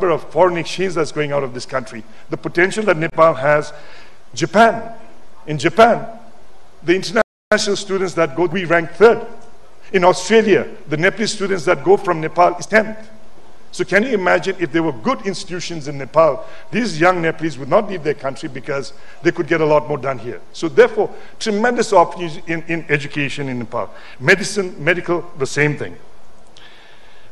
of foreign exchange that's going out of this country. The potential that Nepal has. Japan. In Japan, the international students that go, we rank 3rd. In Australia, the Nepalese students that go from Nepal is 10th. So can you imagine if there were good institutions in Nepal, these young Nepalese would not leave their country because they could get a lot more done here. So therefore, tremendous opportunities in education in Nepal. Medicine, medical, the same thing.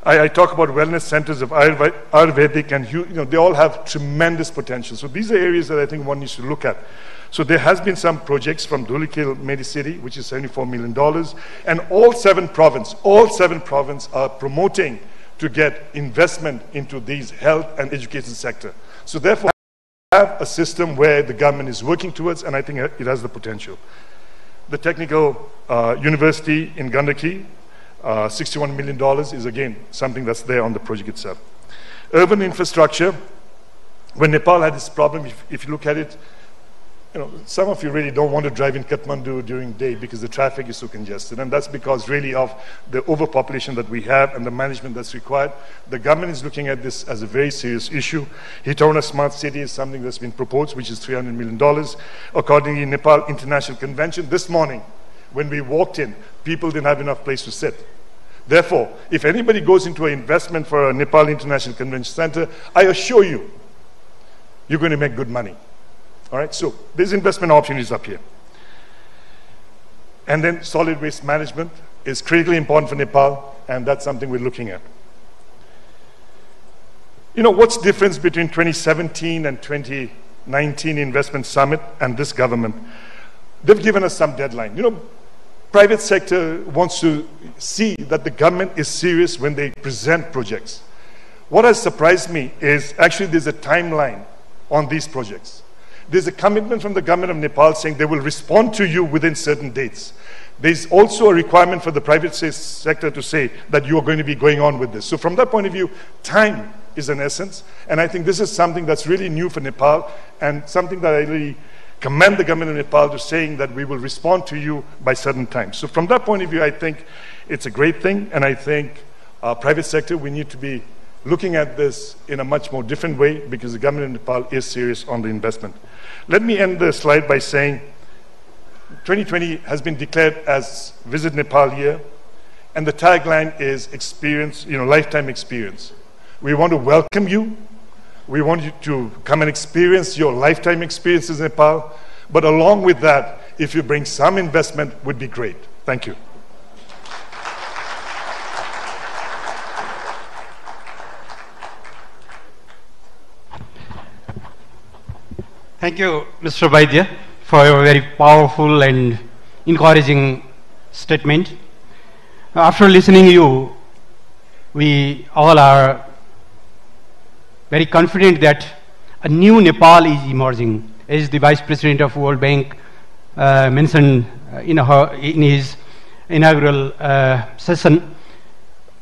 I talk about wellness centers of Ayurvedic and they all have tremendous potential. So these are areas that I think one needs to look at. So there has been some projects from Dhulikil Medicity, which is $74 million, and all seven provinces are promoting to get investment into these health and education sector. So therefore, we have a system where the government is working towards, and I think it has the potential. The Technical University in Gandaki, $61 million is again something that's there on the project itself. Urban infrastructure, when Nepal had this problem, if you look at it, some of you really don't want to drive in Kathmandu during day because the traffic is so congested, and that's because really of the overpopulation that we have and the management that's required. The government is looking at this as a very serious issue. Hitona Smart City is something that's been proposed, which is $300 million. Accordingly, Nepal International Convention, this morning, when we walked in, people didn't have enough place to sit. Therefore, if anybody goes into an investment for a Nepal International Convention Center, I assure you, you're going to make good money. All right, so there's investment opportunities up here. And then solid waste management is critically important for Nepal, and that's something we're looking at. What's the difference between 2017 and 2019 Investment Summit and this government? They've given us some deadline. Private sector wants to see that the government is serious when they present projects. What has surprised me is actually there's a timeline on these projects. There's a commitment from the government of Nepal saying they will respond to you within certain dates. There's also a requirement for the private sector to say that you are going to be going on with this. So from that point of view, time is an essence. And I think this is something that's really new for Nepal and something that I really commend the government of Nepal to saying that we will respond to you by certain times. So from that point of view, I think it's a great thing. And I think private sector, we need to be looking at this in a much more different way because the government of Nepal is serious on the investment. Let me end the slide by saying 2020 has been declared as Visit Nepal year, and the tagline is experience, lifetime experience. We want to welcome you. We want you to come and experience your lifetime experiences in Nepal, but along with that, if you bring some investment, would be great. Thank you. Thank you, Mr. Vaidya, for your very powerful and encouraging statement. After listening to you, we all are very confident that a new Nepal is emerging, as the Vice President of World Bank mentioned in his inaugural session.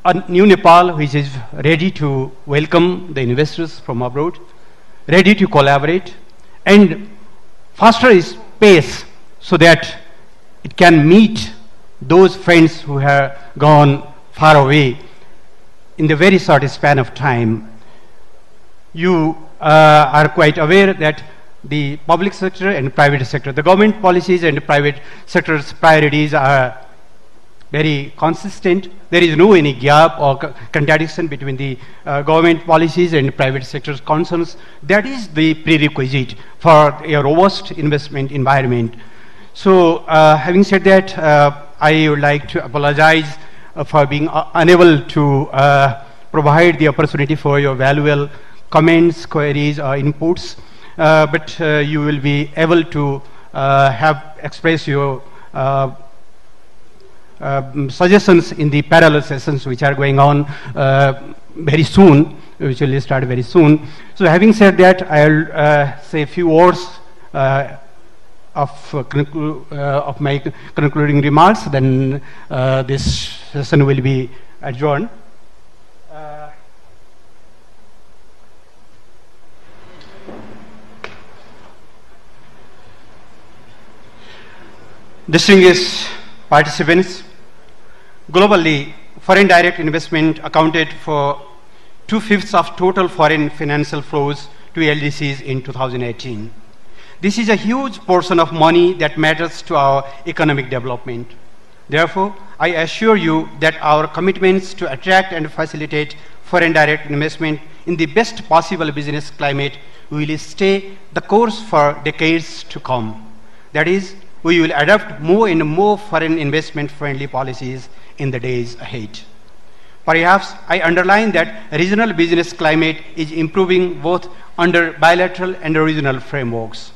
A new Nepal which is ready to welcome the investors from abroad, ready to collaborate, and faster its pace so that it can meet those friends who have gone far away in the very short span of time. You are quite aware that the public sector and private sector, the government policies and the private sector's priorities are very consistent. There is no any gap or contradiction between the government policies and private sector's concerns. That is the prerequisite for a robust investment environment. So having said that, I would like to apologize for being unable to provide the opportunity for your valuable comments, queries, or inputs, but you will be able to express your suggestions in the parallel sessions which are going on very soon, which will start very soon. So having said that, I'll say a few words of my concluding remarks, then this session will be adjourned. Distinguished participants, globally, foreign direct investment accounted for 2/5 of total foreign financial flows to LDCs in 2018. This is a huge portion of money that matters to our economic development. Therefore, I assure you that our commitments to attract and facilitate foreign direct investment in the best possible business climate will stay the course for decades to come. That is, we will adopt more and more foreign investment-friendly policies in the days ahead. Perhaps I underline that regional business climate is improving both under bilateral and regional frameworks.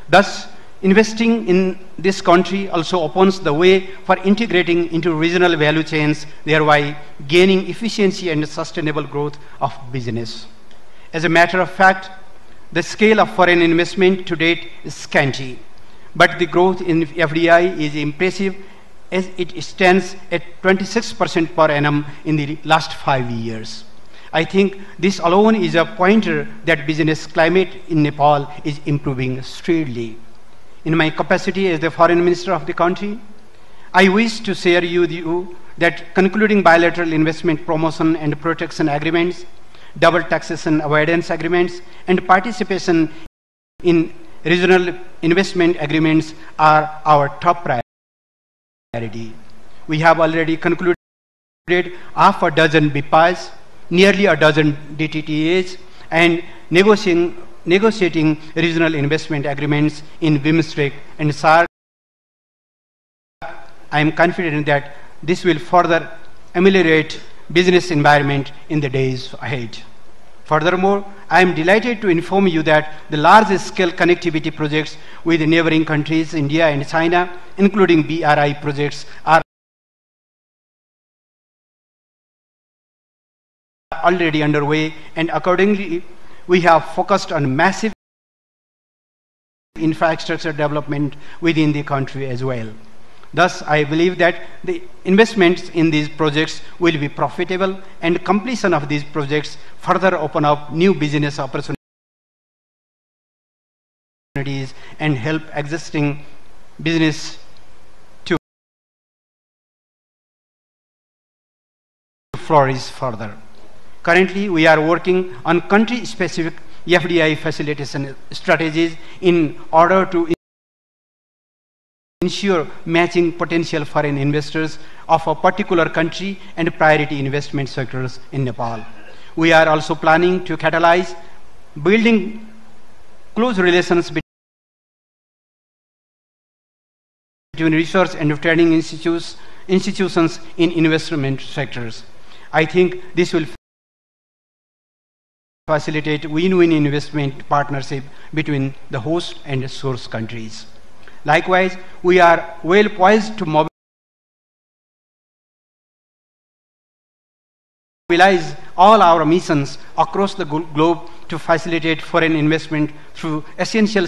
Thus, investing in this country also opens the way for integrating into regional value chains, thereby gaining efficiency and sustainable growth of business. As a matter of fact, the scale of foreign investment to date is scanty, but the growth in FDI is impressive as it stands at 26% per annum in the last 5 years. I think this alone is a pointer that business climate in Nepal is improving steadily. In my capacity as the foreign minister of the country, I wish to share with you that concluding bilateral investment promotion and protection agreements, double taxation avoidance agreements, and participation in regional investment agreements are our top priority. We have already concluded half a dozen BIPAs, nearly a dozen DTTAs, and negotiating regional investment agreements in BIMSTEC and SAARC. I am confident that this will further ameliorate business environment in the days ahead. Furthermore, I am delighted to inform you that the large-scale connectivity projects with neighboring countries, India and China, including BRI projects, are already underway, and accordingly, we have focused on massive infrastructure development within the country as well. Thus, I believe that the investments in these projects will be profitable, and completion of these projects further open up new business opportunities and help existing business to flourish further. Currently, we are working on country-specific FDI facilitation strategies in order to ensure matching potential foreign investors of a particular country and priority investment sectors in Nepal. We are also planning to catalyze building close relations between research and training institutions in investment sectors. I think this will facilitate win-win investment partnership between the host and source countries. Likewise, we are well poised to mobilize all our missions across the globe to facilitate foreign investment through essential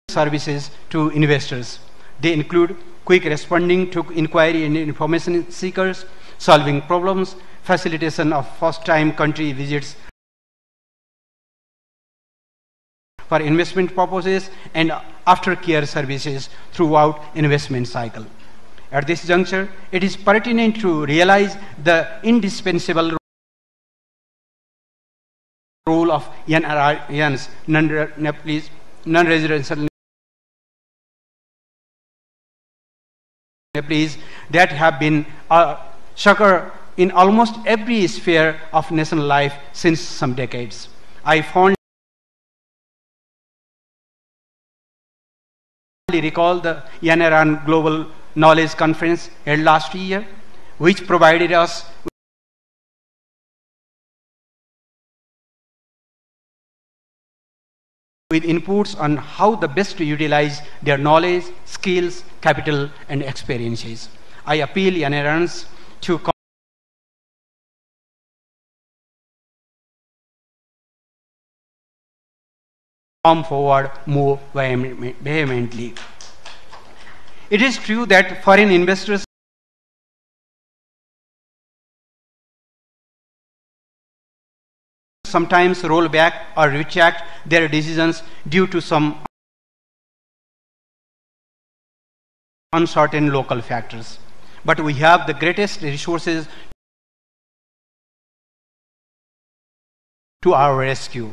services to investors. They include quick responding to inquiry and information seekers, solving problems, facilitation of first-time country visits for investment purposes, and aftercare services throughout investment cycle. At this juncture, it is pertinent to realize the indispensable role of NRINs, non-residential Nepalese, that have been a succor in almost every sphere of national life since some decades. I fondly recall the NRN Global Knowledge Conference held last year, which provided us with inputs on how the best to utilize their knowledge, skills, capital, and experiences. I appeal NRNs to come forward more vehemently. It is true that foreign investors sometimes roll back or retract their decisions due to some uncertain local factors. but we have the greatest resources to our rescue.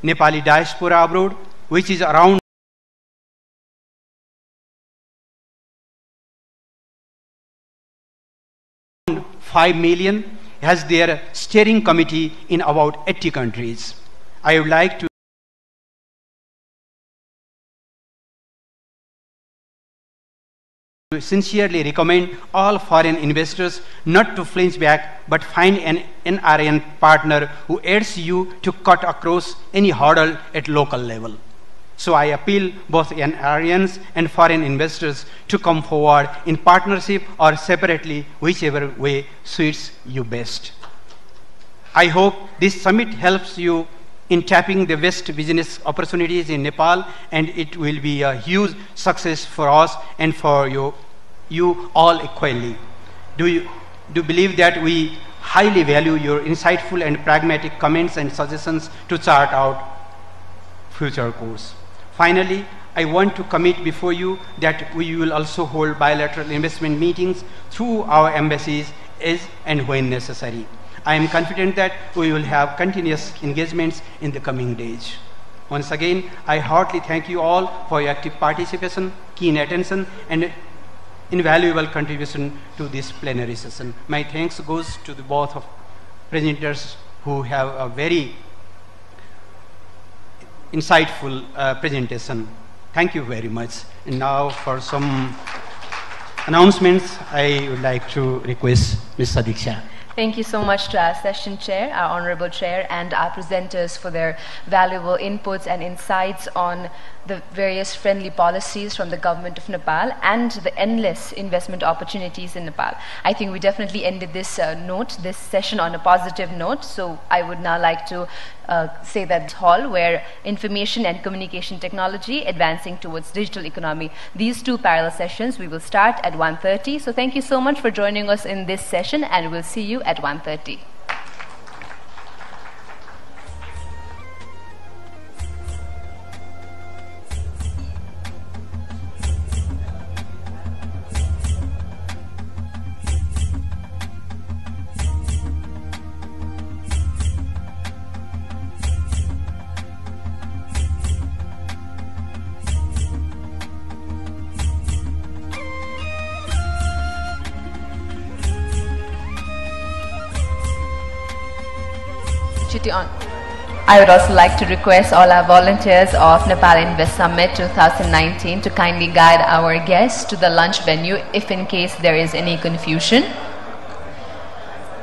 Nepali diaspora abroad, which is around 5 million, has their steering committee in about 80 countries. I would like to sincerely recommend all foreign investors not to flinch back, but find an NRN partner who aids you to cut across any hurdle at local level. So I appeal both NRNs and foreign investors to come forward in partnership or separately, whichever way suits you best. I hope this summit helps you in tapping the best business opportunities in Nepal, and it will be a huge success for us and for you all equally. Do you believe that we highly value your insightful and pragmatic comments and suggestions to chart out future course? Finally, I want to commit before you that we will also hold bilateral investment meetings through our embassies as and when necessary. I am confident that we will have continuous engagements in the coming days. Once again, I heartily thank you all for your active participation, keen attention, and invaluable contribution to this plenary session. My thanks goes to the both of presenters who have a very insightful presentation. Thank you very much. And now for some announcements, I would like to request Ms. Sadiksha. Thank you so much to our session chair, our honorable chair, and our presenters for their valuable inputs and insights on the various friendly policies from the government of Nepal and the endless investment opportunities in Nepal. I think we definitely ended this this session on a positive note. So I would now like to say that hall where information and communication technology advancing towards digital economy. These two parallel sessions we will start at 1:30. So thank you so much for joining us in this session, and we'll see you at 1:30. On. I would also like to request all our volunteers of Nepal Invest Summit 2019 to kindly guide our guests to the lunch venue if in case there is any confusion.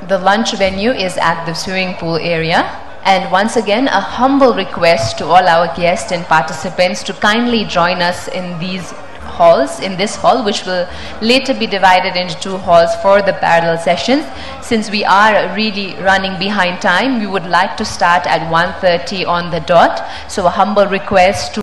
The lunch venue is at the swimming pool area. And once again, a humble request to all our guests and participants to kindly join us in these halls, in this hall, which will later be divided into two halls for the parallel sessions. Since we are really running behind time, we would like to start at 1:30 on the dot. So a humble request to